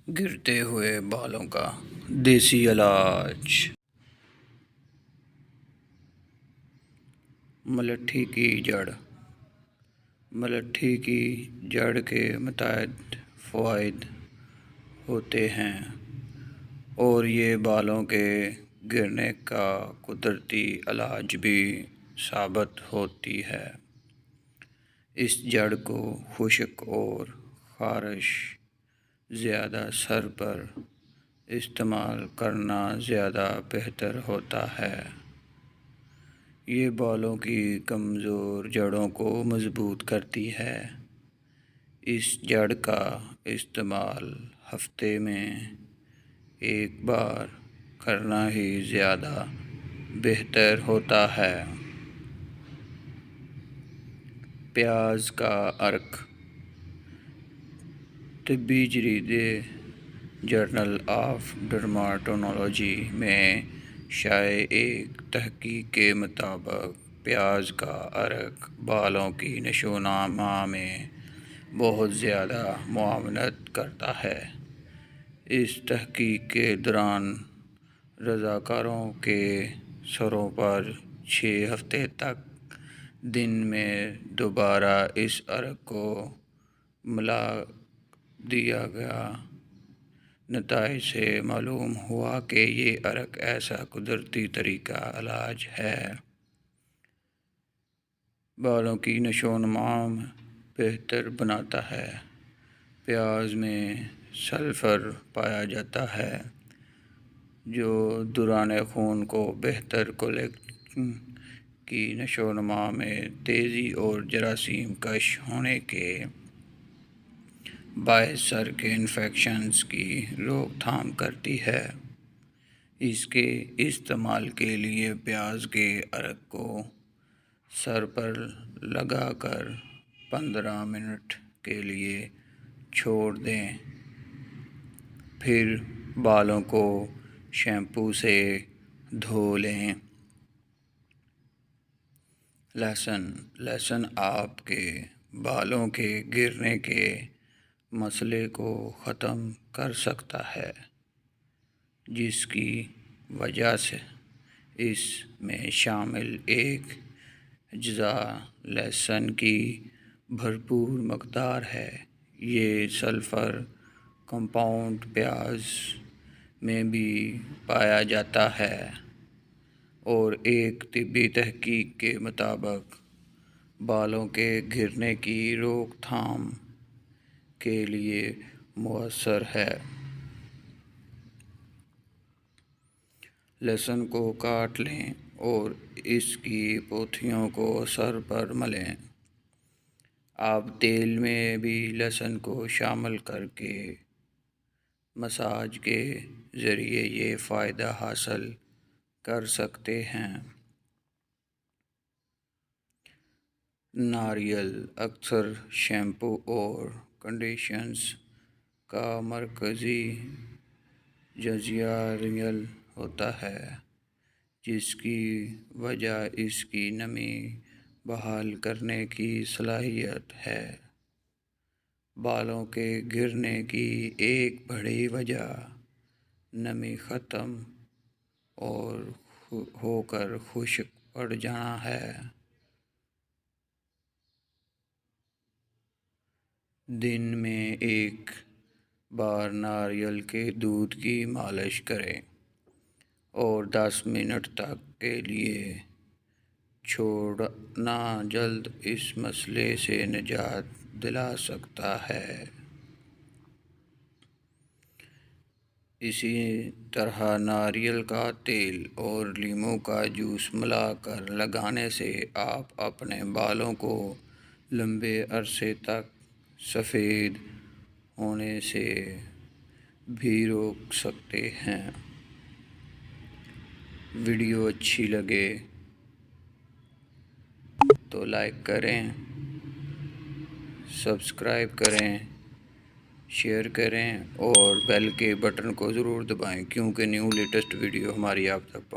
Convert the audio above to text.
گرتے ہوئے بالوں کا دیسی علاج۔ ملٹھی کی جڑ۔ ملٹھی کی جڑ کے متعدد فوائد ہوتے ہیں اور یہ بالوں کے گرنے کا قدرتی علاج بھی ثابت ہوتی ہے۔ اس جڑ کو خشک اور خارش زدہ سر پر استعمال کرنا زیادہ بہتر ہوتا ہے۔ یہ بالوں کی کمزور جڑوں کو مضبوط کرتی ہے۔ اس جڑ کا استعمال ہفتے میں ایک بار کرنا ہی زیادہ بہتر ہوتا ہے۔ پیاز کا عرق۔ طبی جریدے جرنل آف ڈرماٹولوجی میں شائع ایک تحقیق کے مطابق پیاز کا عرق بالوں کی نشو و نما میں بہت زیادہ معاونت کرتا ہے۔ اس تحقیق کے دوران رضاکاروں کے سروں پر 6 ہفتے تک دن میں 2 بار اس عرق کو ملا دیا گیا۔ نتائج سے معلوم ہوا کہ یہ عرق ایسا قدرتی طریقہ علاج ہے۔ بالوں کی نشو و نما بہتر بناتا ہے۔ پیاز میں سلفر پایا جاتا ہے جو دوران خون کو بہتر کولیجن کی نشو و نما میں تیزی اور جراثیم کش ہونے کے باعث سر کے انفیکشنز کی روک تھام کرتی ہے۔ اس کے استعمال کے لیے پیاز کے عرق کو سر پر لگا کر 15 منٹ کے لیے چھوڑ دیں، پھر بالوں کو شیمپو سے دھو لیں۔ لہسن آپ کے بالوں کے گرنے کے مسئلے کو ختم کر سکتا ہے، جس کی وجہ سے اس میں شامل ایک اجزا لہسن کی بھرپور مقدار ہے۔ یہ سلفر کمپاؤنڈ پیاز میں بھی پایا جاتا ہے اور ایک طبی تحقیق کے مطابق بالوں کے گرنے کی روک تھام کے لیے مؤثر ہے۔ لہسن کو کاٹ لیں اور اس کی پوتیوں کو سر پر ملیں۔ آپ تیل میں بھی لہسن کو شامل کر کے مساج کے ذریعے یہ فائدہ حاصل کر سکتے ہیں۔ ناریل۔ اکثر شیمپو اور کنڈیشنرز کا مرکزی جزیہ ناریل ہوتا ہے، جس کی وجہ اس کی نمی بحال کرنے کی صلاحیت ہے۔ بالوں کے گرنے کی ایک بڑی وجہ نمی ختم ہو کر خشک پڑ جانا ہے۔ دن میں ایک بار ناریل کے دودھ کی مالش کریں اور 10 منٹ تک کے لیے چھوڑنا جلد اس مسئلے سے نجات دلا سکتا ہے۔ اسی طرح ناریل کا تیل اور لیموں کا جوس ملا کر لگانے سے آپ اپنے بالوں کو لمبے عرصے تک سفید ہونے سے بھی روک سکتے ہیں۔ ویڈیو اچھی لگے تو لائک کریں، سبسکرائب کریں، شیئر کریں اور بیل کے بٹن کو ضرور دبائیں کیونکہ نیو لیٹسٹ ویڈیو ہماری آپ تک پہنچے۔